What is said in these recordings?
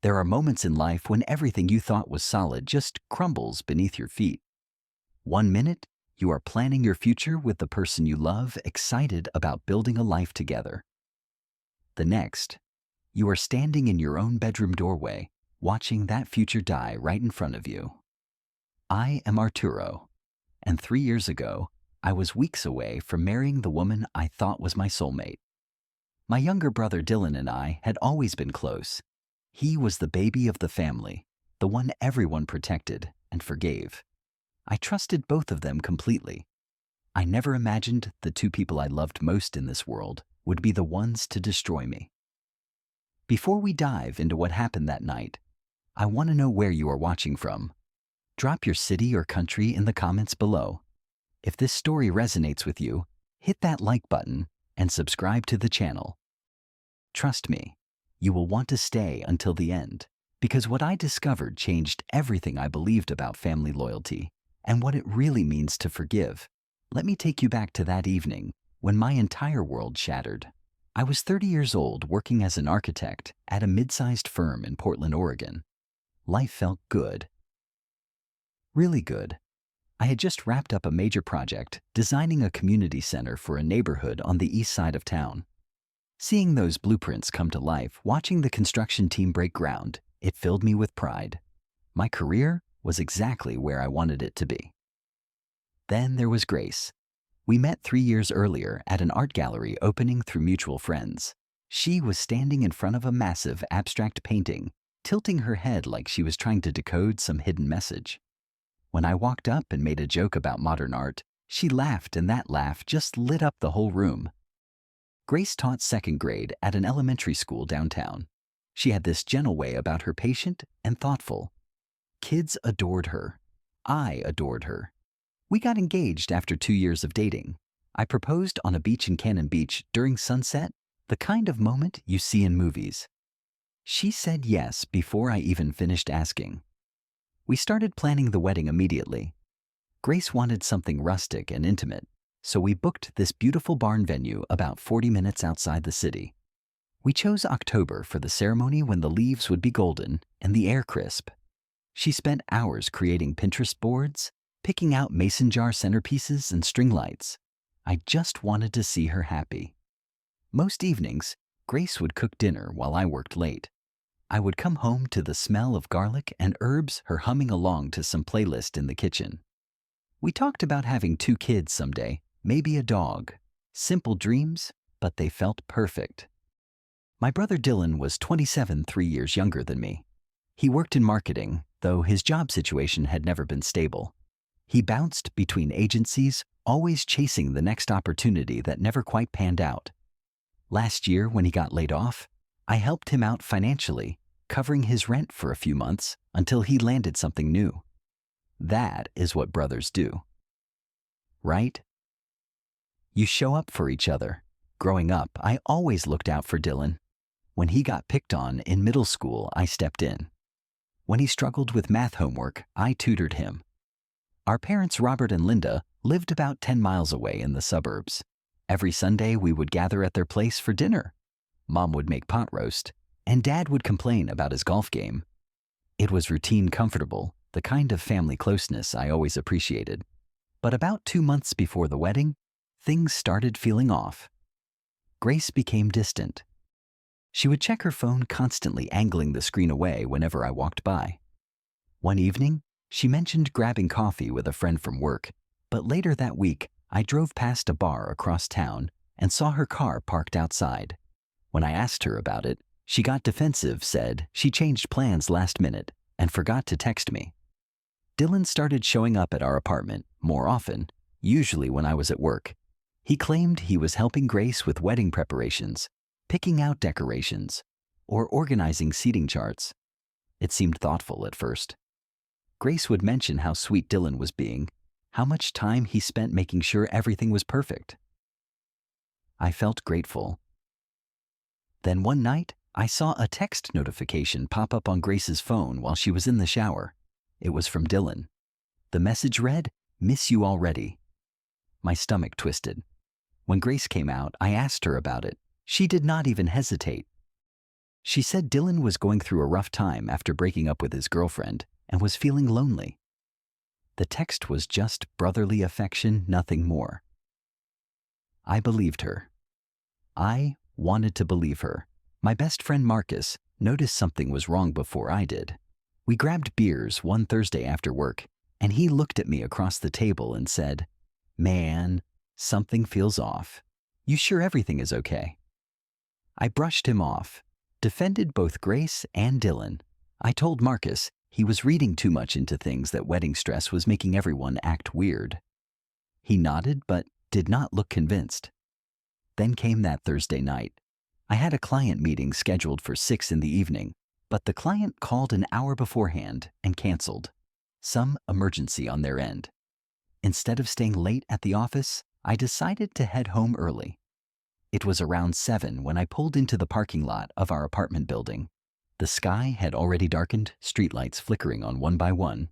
There are moments in life when everything you thought was solid just crumbles beneath your feet. One minute, you are planning your future with the person you love, excited about building a life together. The next, you are standing in your own bedroom doorway, watching that future die right in front of you. I am Arturo, and 3 years ago, I was weeks away from marrying the woman I thought was my soulmate. My younger brother Dylan and I had always been close. He was the baby of the family, the one everyone protected and forgave. I trusted both of them completely. I never imagined the two people I loved most in this world would be the ones to destroy me. Before we dive into what happened that night, I want to know where you are watching from. Drop your city or country in the comments below. If this story resonates with you, hit that like button and subscribe to the channel. Trust me, you will want to stay until the end, because what I discovered changed everything I believed about family loyalty and what it really means to forgive. Let me take you back to that evening when my entire world shattered. I was 30 years old working as an architect at a mid-sized firm in Portland, Oregon. Life felt good. Really good. I had just wrapped up a major project designing a community center for a neighborhood on the east side of town. Seeing those blueprints come to life, watching the construction team break ground, it filled me with pride. My career was exactly where I wanted it to be. Then there was Grace. We met 3 years earlier at an art gallery opening through mutual friends. She was standing in front of a massive abstract painting, tilting her head like she was trying to decode some hidden message. When I walked up and made a joke about modern art, she laughed, and that laugh just lit up the whole room. Grace taught second grade at an elementary school downtown. She had this gentle way about her, patient and thoughtful. Kids adored her. I adored her. We got engaged after 2 years of dating. I proposed on a beach in Cannon Beach during sunset, the kind of moment you see in movies. She said yes before I even finished asking. We started planning the wedding immediately. Grace wanted something rustic and intimate, so we booked this beautiful barn venue about 40 minutes outside the city. We chose October for the ceremony, when the leaves would be golden and the air crisp. She spent hours creating Pinterest boards, picking out mason jar centerpieces and string lights. I just wanted to see her happy. Most evenings, Grace would cook dinner while I worked late. I would come home to the smell of garlic and herbs, her humming along to some playlist in the kitchen. We talked about having 2 kids someday, maybe a dog. Simple dreams, but they felt perfect. My brother Dylan was 27, 3 years younger than me. He worked in marketing, though his job situation had never been stable. He bounced between agencies, always chasing the next opportunity that never quite panned out. Last year, when he got laid off, I helped him out financially, covering his rent for a few months until he landed something new. That is what brothers do. Right? You show up for each other. Growing up, I always looked out for Dylan. When he got picked on in middle school, I stepped in. When he struggled with math homework, I tutored him. Our parents, Robert and Linda, lived about 10 miles away in the suburbs. Every Sunday, we would gather at their place for dinner. Mom would make pot roast, and Dad would complain about his golf game. It was routine, comfortable, the kind of family closeness I always appreciated. But about 2 months before the wedding, things started feeling off. Grace became distant. She would check her phone, constantly angling the screen away whenever I walked by. One evening, she mentioned grabbing coffee with a friend from work, but later that week, I drove past a bar across town and saw her car parked outside. When I asked her about it, she got defensive, said she changed plans last minute and forgot to text me. Dylan started showing up at our apartment more often, usually when I was at work. He claimed he was helping Grace with wedding preparations, picking out decorations, or organizing seating charts. It seemed thoughtful at first. Grace would mention how sweet Dylan was being, how much time he spent making sure everything was perfect. I felt grateful. Then one night, I saw a text notification pop up on Grace's phone while she was in the shower. It was from Dylan. The message read, "Miss you already." My stomach twisted. When Grace came out, I asked her about it. She did not even hesitate. She said Dylan was going through a rough time after breaking up with his girlfriend and was feeling lonely. The text was just brotherly affection, nothing more. I believed her. I wanted to believe her. My best friend Marcus noticed something was wrong before I did. We grabbed beers one Thursday after work, and he looked at me across the table and said, "Man, something feels off. You sure everything is okay?" I brushed him off, defended both Grace and Dylan. I told Marcus he was reading too much into things, that wedding stress was making everyone act weird. He nodded but did not look convinced. Then came that Thursday night. I had a client meeting scheduled for 6 in the evening, but the client called an hour beforehand and canceled. Some emergency on their end. Instead of staying late at the office, I decided to head home early. It was around 7 when I pulled into the parking lot of our apartment building. The sky had already darkened, streetlights flickering on one by one.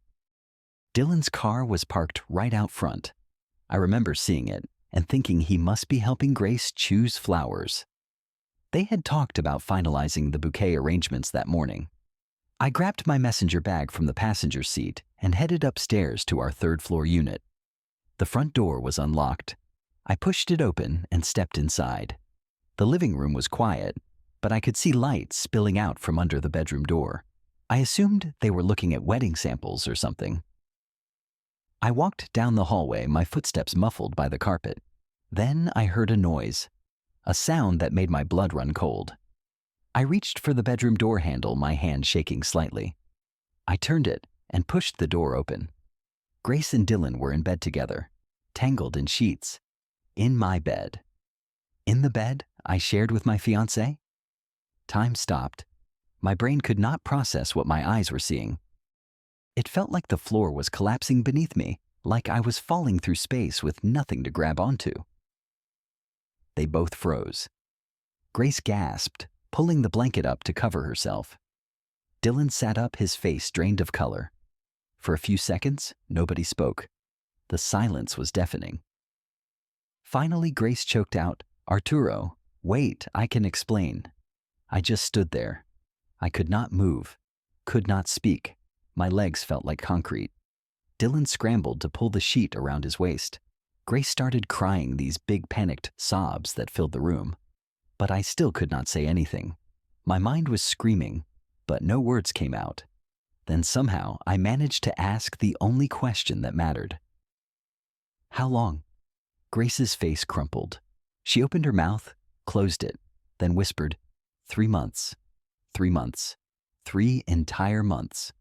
Dylan's car was parked right out front. I remember seeing it and thinking he must be helping Grace choose flowers. They had talked about finalizing the bouquet arrangements that morning. I grabbed my messenger bag from the passenger seat and headed upstairs to our third-floor unit. The front door was unlocked. I pushed it open and stepped inside. The living room was quiet, but I could see lights spilling out from under the bedroom door. I assumed they were looking at wedding samples or something. I walked down the hallway, my footsteps muffled by the carpet. Then I heard a noise, a sound that made my blood run cold. I reached for the bedroom door handle, my hand shaking slightly. I turned it and pushed the door open. Grace and Dylan were in bed together, tangled in sheets. In my bed. In the bed I shared with my fiancé? Time stopped. My brain could not process what my eyes were seeing. It felt like the floor was collapsing beneath me, like I was falling through space with nothing to grab onto. They both froze. Grace gasped, pulling the blanket up to cover herself. Dylan sat up, his face drained of color. For a few seconds, nobody spoke. The silence was deafening. Finally, Grace choked out, "Arturo, wait, I can explain." I just stood there. I could not move, could not speak. My legs felt like concrete. Dylan scrambled to pull the sheet around his waist. Grace started crying, these big panicked sobs that filled the room. But I still could not say anything. My mind was screaming, but no words came out. Then somehow I managed to ask the only question that mattered. "How long?" Grace's face crumpled. She opened her mouth, closed it, then whispered, 3 months, 3 months, 3 entire months.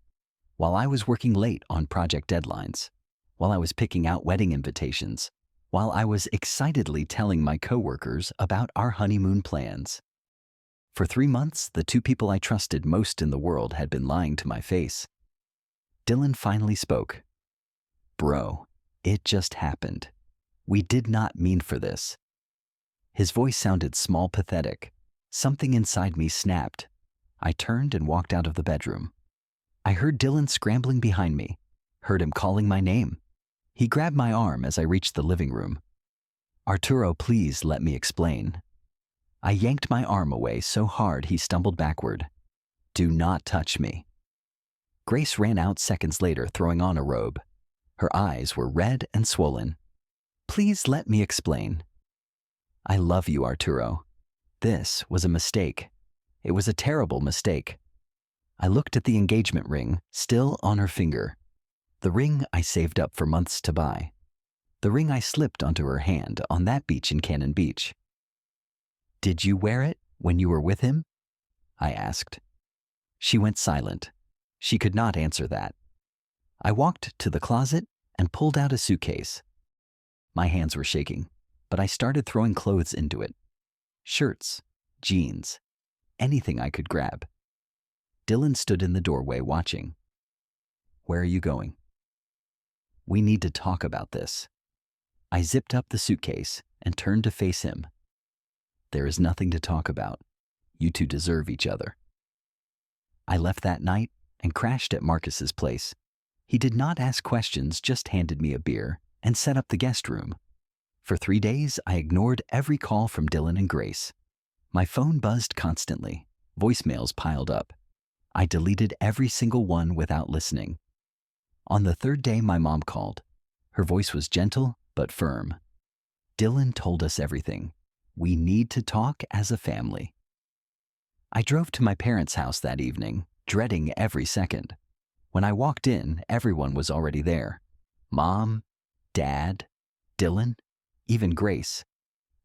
While I was working late on project deadlines, while I was picking out wedding invitations, while I was excitedly telling my coworkers about our honeymoon plans. For 3 months, the two people I trusted most in the world had been lying to my face. Dylan finally spoke. "Bro, it just happened. We did not mean for this." His voice sounded small, pathetic. Something inside me snapped. I turned and walked out of the bedroom. I heard Dylan scrambling behind me, heard him calling my name. He grabbed my arm as I reached the living room. "Arturo, please let me explain." I yanked my arm away so hard he stumbled backward. "Do not touch me." Grace ran out seconds later, throwing on a robe. Her eyes were red and swollen. "Please let me explain." "I love you, Arturo. This was a mistake. It was a terrible mistake." I looked at the engagement ring, still on her finger. The ring I saved up for months to buy. The ring I slipped onto her hand on that beach in Cannon Beach. "Did you wear it when you were with him?" I asked. She went silent. She could not answer that. I walked to the closet and pulled out a suitcase. My hands were shaking, but I started throwing clothes into it. Shirts, jeans, anything I could grab. Dylan stood in the doorway watching. "Where are you going?" "We need to talk about this." I zipped up the suitcase and turned to face him. "There is nothing to talk about. You two deserve each other." I left that night and crashed at Marcus's place. He did not ask questions, just handed me a beer and set up the guest room. For 3 days, I ignored every call from Dylan and Grace. My phone buzzed constantly, Voicemails piled up. I deleted every single one without listening. On the third day, my mom called. Her voice was gentle but firm. Dylan told us everything. We need to talk as a family. I drove to my parents' house that evening, dreading every second. When I walked in, everyone was already there. Mom, Dad, Dylan, even Grace.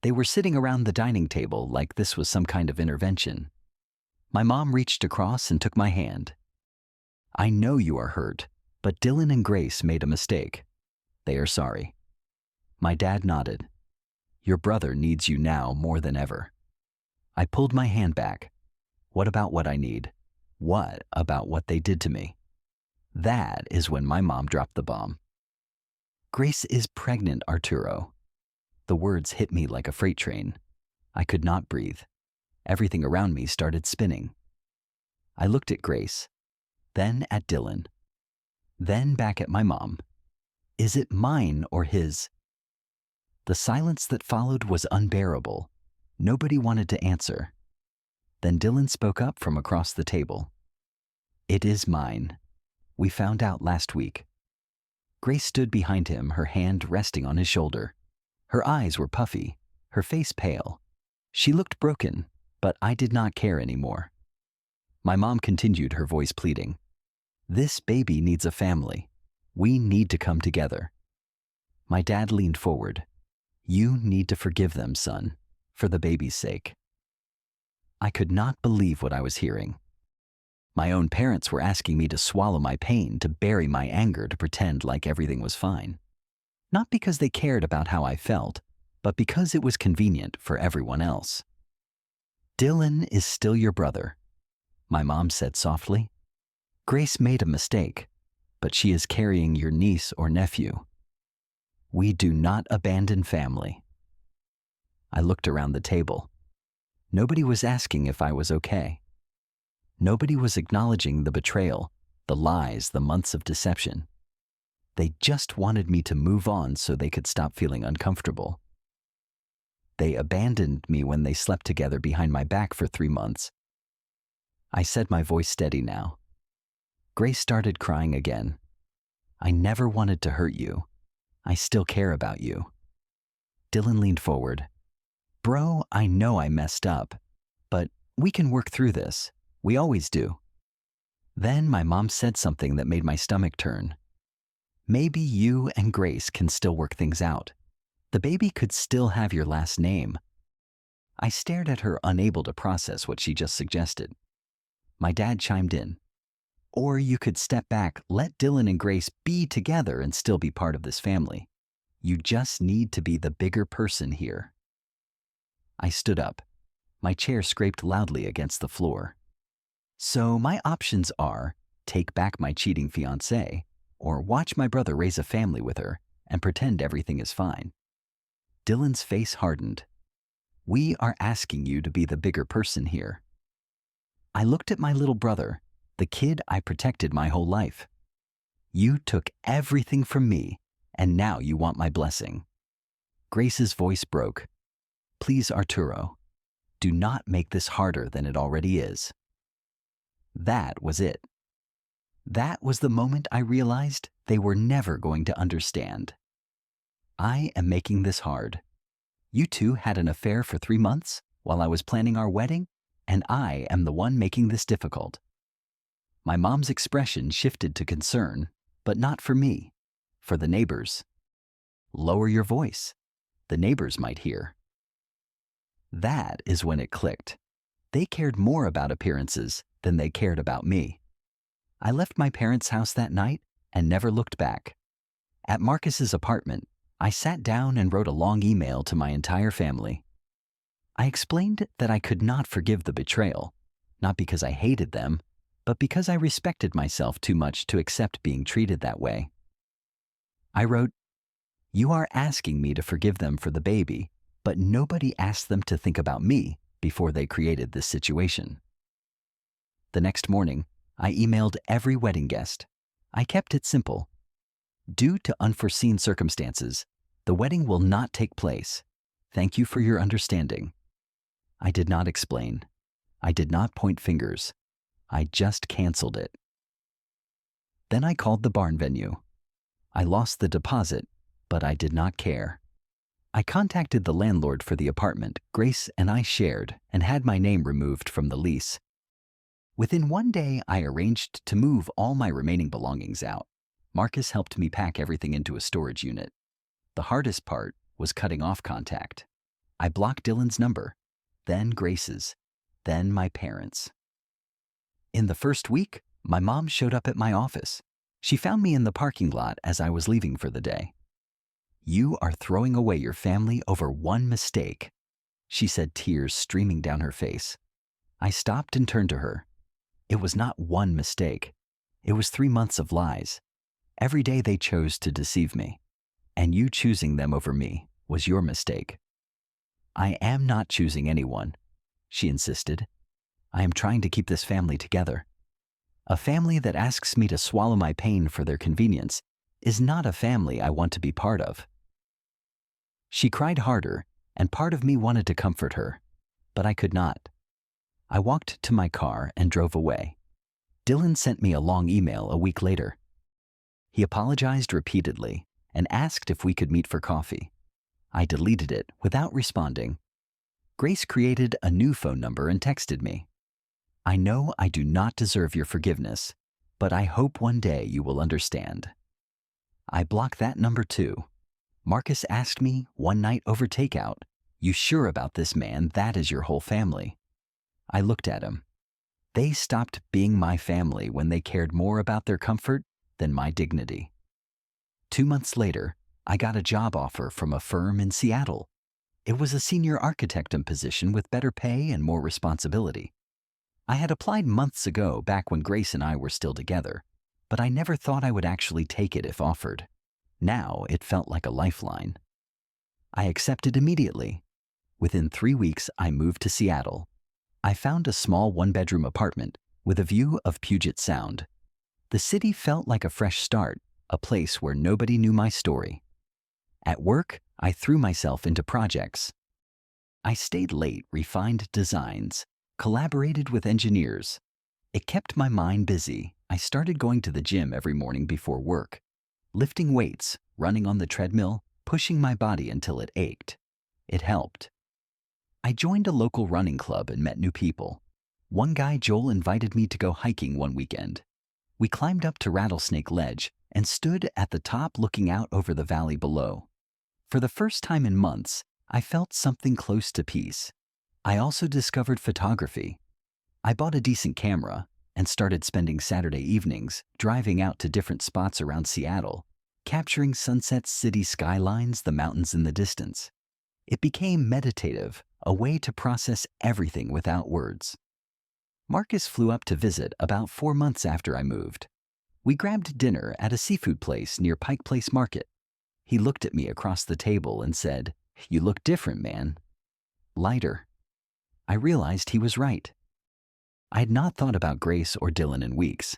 They were sitting around the dining table like this was some kind of intervention. My mom reached across and took my hand. I know you are hurt, but Dylan and Grace made a mistake. They are sorry. My dad nodded. Your brother needs you now more than ever. I pulled my hand back. What about what I need? What about what they did to me? That is when my mom dropped the bomb. Grace is pregnant, Arturo. The words hit me like a freight train. I could not breathe. Everything around me started spinning. I looked at Grace, then at Dylan, then back at my mom. Is it mine or his? The silence that followed was unbearable. Nobody wanted to answer. Then Dylan spoke up from across the table. It is mine. We found out last week. Grace stood behind him, her hand resting on his shoulder. Her eyes were puffy, her face pale. She looked broken, but I did not care anymore. My mom continued, her voice pleading. This baby needs a family. We need to come together. My dad leaned forward. You need to forgive them, son, for the baby's sake. I could not believe what I was hearing. My own parents were asking me to swallow my pain, to bury my anger, to pretend like everything was fine. Not because they cared about how I felt, but because it was convenient for everyone else. Dylan is still your brother, my mom said softly. Grace made a mistake, but she is carrying your niece or nephew. We do not abandon family. I looked around the table. Nobody was asking if I was okay. Nobody was acknowledging the betrayal, the lies, the months of deception. They just wanted me to move on so they could stop feeling uncomfortable. They abandoned me when they slept together behind my back for 3 months. I said, my voice steady now. Grace started crying again. I never wanted to hurt you. I still care about you. Dylan leaned forward. Bro, I know I messed up, but we can work through this. We always do. Then my mom said something that made my stomach turn. Maybe you and Grace can still work things out. The baby could still have your last name. I stared at her, unable to process what she just suggested. My dad chimed in. Or you could step back, let Dylan and Grace be together and still be part of this family. You just need to be the bigger person here. I stood up. My chair scraped loudly against the floor. So my options are take back my cheating fiancé, or watch my brother raise a family with her and pretend everything is fine. Dylan's face hardened. We are asking you to be the bigger person here. I looked at my little brother, the kid I protected my whole life. You took everything from me, and now you want my blessing. Grace's voice broke. Please, Arturo, do not make this harder than it already is. That was it. That was the moment I realized they were never going to understand. I am making this hard. You two had an affair for 3 months while I was planning our wedding, and I am the one making this difficult. My mom's expression shifted to concern, but not for me, for the neighbors. Lower your voice. The neighbors might hear. That is when it clicked. They cared more about appearances than they cared about me. I left my parents' house that night and never looked back. At Marcus's apartment, I sat down and wrote a long email to my entire family. I explained that I could not forgive the betrayal, not because I hated them, but because I respected myself too much to accept being treated that way. I wrote, you are asking me to forgive them for the baby, but nobody asked them to think about me before they created this situation. The next morning, I emailed every wedding guest. I kept it simple. Due to unforeseen circumstances, the wedding will not take place. Thank you for your understanding. I did not explain. I did not point fingers. I just canceled it. Then I called the barn venue. I lost the deposit, but I did not care. I contacted the landlord for the apartment Grace and I shared and had my name removed from the lease. Within one day, I arranged to move all my remaining belongings out. Marcus helped me pack everything into a storage unit. The hardest part was cutting off contact. I blocked Dylan's number, then Grace's, then my parents'. In the first week, my mom showed up at my office. She found me in the parking lot as I was leaving for the day. "You are throwing away your family over one mistake," she said, tears streaming down her face. I stopped and turned to her. It was not one mistake. It was 3 months of lies. Every day they chose to deceive me, and you choosing them over me was your mistake. "I am not choosing anyone," she insisted. "I am trying to keep this family together. A family that asks me to swallow my pain for their convenience is not a family I want to be part of." She cried harder, and part of me wanted to comfort her, but I could not. I walked to my car and drove away. Dylan sent me a long email a week later. He apologized repeatedly and asked if we could meet for coffee. I deleted it without responding. Grace created a new phone number and texted me. "I know I do not deserve your forgiveness, but I hope one day you will understand." I blocked that number too. Marcus asked me one night over takeout, "You sure about this man? That is your whole family." I looked at him. They stopped being my family when they cared more about their comfort than my dignity. 2 months later, I got a job offer from a firm in Seattle. It was a senior architect position with better pay and more responsibility. I had applied months ago, back when Grace and I were still together, but I never thought I would actually take it if offered. Now it felt like a lifeline. I accepted immediately. Within 3 weeks, I moved to Seattle. I found a small 1-bedroom apartment with a view of Puget Sound. The city felt like a fresh start, a place where nobody knew my story. At work, I threw myself into projects. I stayed late, refined designs, collaborated with engineers. It kept my mind busy. I started going to the gym every morning before work, lifting weights, running on the treadmill, pushing my body until it ached. It helped. I joined a local running club and met new people. One guy, Joel, invited me to go hiking one weekend. We climbed up to Rattlesnake Ledge and stood at the top looking out over the valley below. For the first time in months, I felt something close to peace. I also discovered photography. I bought a decent camera and started spending Saturday evenings driving out to different spots around Seattle, capturing sunsets, city skylines, the mountains in the distance. It became meditative, a way to process everything without words. Marcus flew up to visit about 4 months after I moved. We grabbed dinner at a seafood place near Pike Place Market. He looked at me across the table and said, "You look different, man. Lighter." I realized he was right. I had not thought about Grace or Dylan in weeks.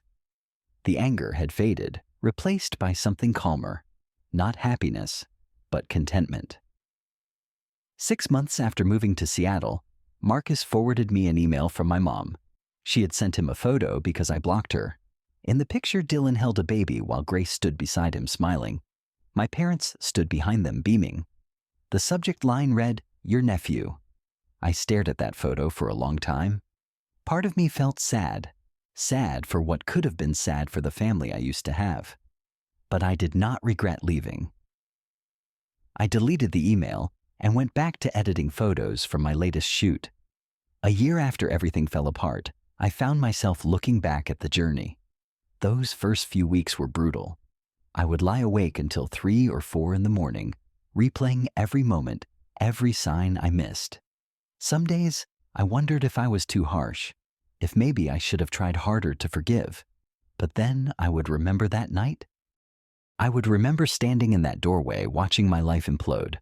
The anger had faded, replaced by something calmer. Not happiness, but contentment. 6 months after moving to Seattle, Marcus forwarded me an email from my mom. She had sent him a photo because I blocked her. In the picture, Dylan held a baby while Grace stood beside him smiling. My parents stood behind them beaming. The subject line read, "Your nephew." I stared at that photo for a long time. Part of me felt sad. Sad for what could have been sad for the family I used to have. But I did not regret leaving. I deleted the email and went back to editing photos from my latest shoot. A year after everything fell apart, I found myself looking back at the journey. Those first few weeks were brutal. I would lie awake until 3 or 4 in the morning, replaying every moment, every sign I missed. Some days, I wondered if I was too harsh, if maybe I should have tried harder to forgive. But then I would remember that night. I would remember standing in that doorway watching my life implode.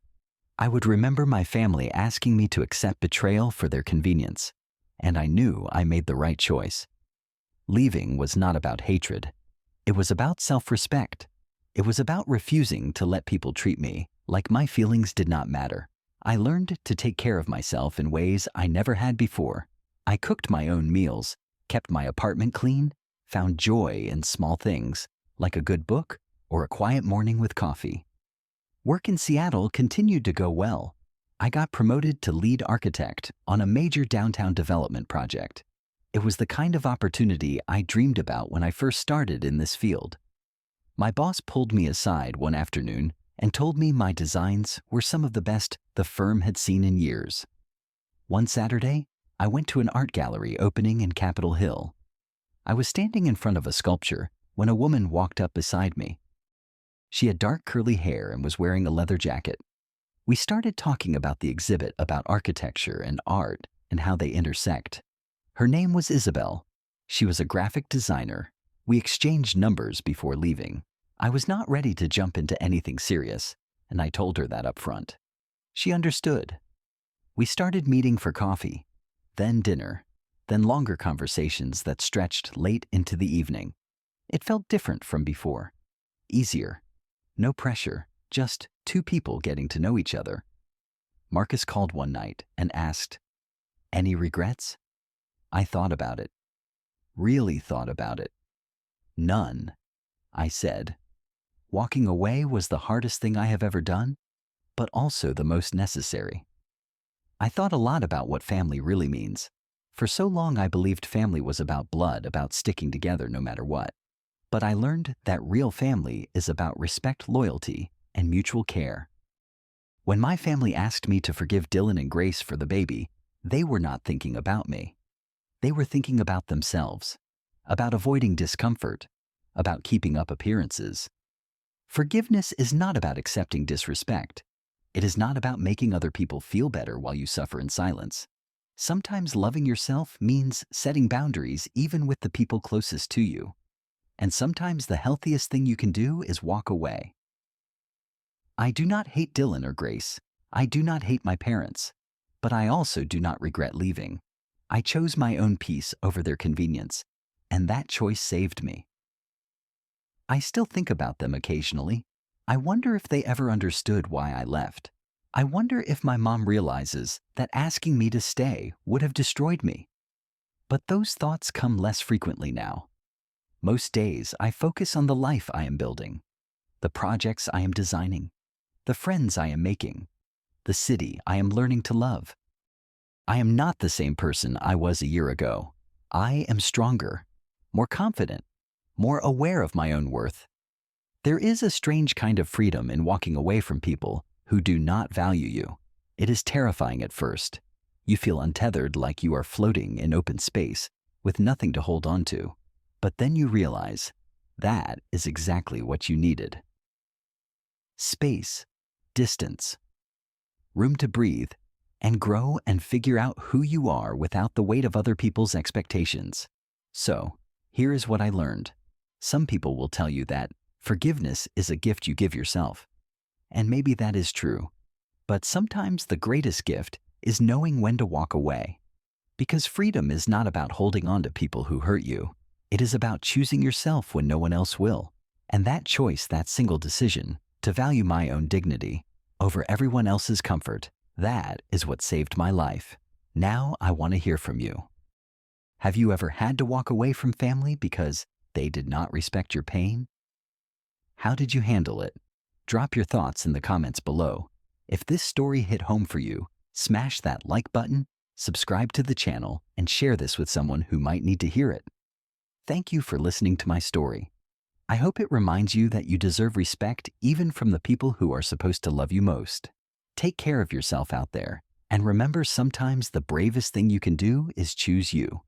I would remember my family asking me to accept betrayal for their convenience, and I knew I made the right choice. Leaving was not about hatred. It was about self-respect. It was about refusing to let people treat me like my feelings did not matter. I learned to take care of myself in ways I never had before, I cooked my own meals, kept my apartment clean, found joy in small things, like a good book or a quiet morning with coffee. Work in Seattle continued to go well. I got promoted to lead architect on a major downtown development project. It was the kind of opportunity I dreamed about when I first started in this field. My boss pulled me aside one afternoon and told me my designs were some of the best the firm had seen in years. One Saturday, I went to an art gallery opening in Capitol Hill. I was standing in front of a sculpture when a woman walked up beside me. She had dark curly hair and was wearing a leather jacket. We started talking about the exhibit, about architecture and art and how they intersect. Her name was Isabel. She was a graphic designer. We exchanged numbers before leaving. I was not ready to jump into anything serious, and I told her that up front. She understood. We started meeting for coffee, then dinner, then longer conversations that stretched late into the evening. It felt different from before. Easier. No pressure, just two people getting to know each other. Marcus called one night and asked, "Any regrets?" I thought about it. Really thought about it. None, I said. Walking away was the hardest thing I have ever done, but also the most necessary. I thought a lot about what family really means. For so long I believed family was about blood, about sticking together no matter what. But I learned that real family is about respect, loyalty, and mutual care. When my family asked me to forgive Dylan and Grace for the baby, they were not thinking about me. They were thinking about themselves, about avoiding discomfort, about keeping up appearances. Forgiveness is not about accepting disrespect. It is not about making other people feel better while you suffer in silence. Sometimes loving yourself means setting boundaries even with the people closest to you. And sometimes the healthiest thing you can do is walk away. I do not hate Dylan or Grace. I do not hate my parents. But I also do not regret leaving. I chose my own peace over their convenience, and that choice saved me. I still think about them occasionally. I wonder if they ever understood why I left. I wonder if my mom realizes that asking me to stay would have destroyed me. But those thoughts come less frequently now. Most days, I focus on the life I am building, the projects I am designing, the friends I am making, the city I am learning to love. I am not the same person I was a year ago. I am stronger, more confident, more aware of my own worth. There is a strange kind of freedom in walking away from people who do not value you. It is terrifying at first. You feel untethered, like you are floating in open space with nothing to hold on to. But then you realize that is exactly what you needed. Space, distance, room to breathe, and grow and figure out who you are without the weight of other people's expectations. So, here is what I learned. Some people will tell you that forgiveness is a gift you give yourself. And maybe that is true. But sometimes the greatest gift is knowing when to walk away. Because freedom is not about holding on to people who hurt you. It is about choosing yourself when no one else will. And that choice, that single decision, to value my own dignity over everyone else's comfort, that is what saved my life. Now I want to hear from you. Have you ever had to walk away from family because they did not respect your pain? How did you handle it? Drop your thoughts in the comments below. If this story hit home for you, smash that like button, subscribe to the channel, and share this with someone who might need to hear it. Thank you for listening to my story. I hope it reminds you that you deserve respect even from the people who are supposed to love you most. Take care of yourself out there, and remember, sometimes the bravest thing you can do is choose you.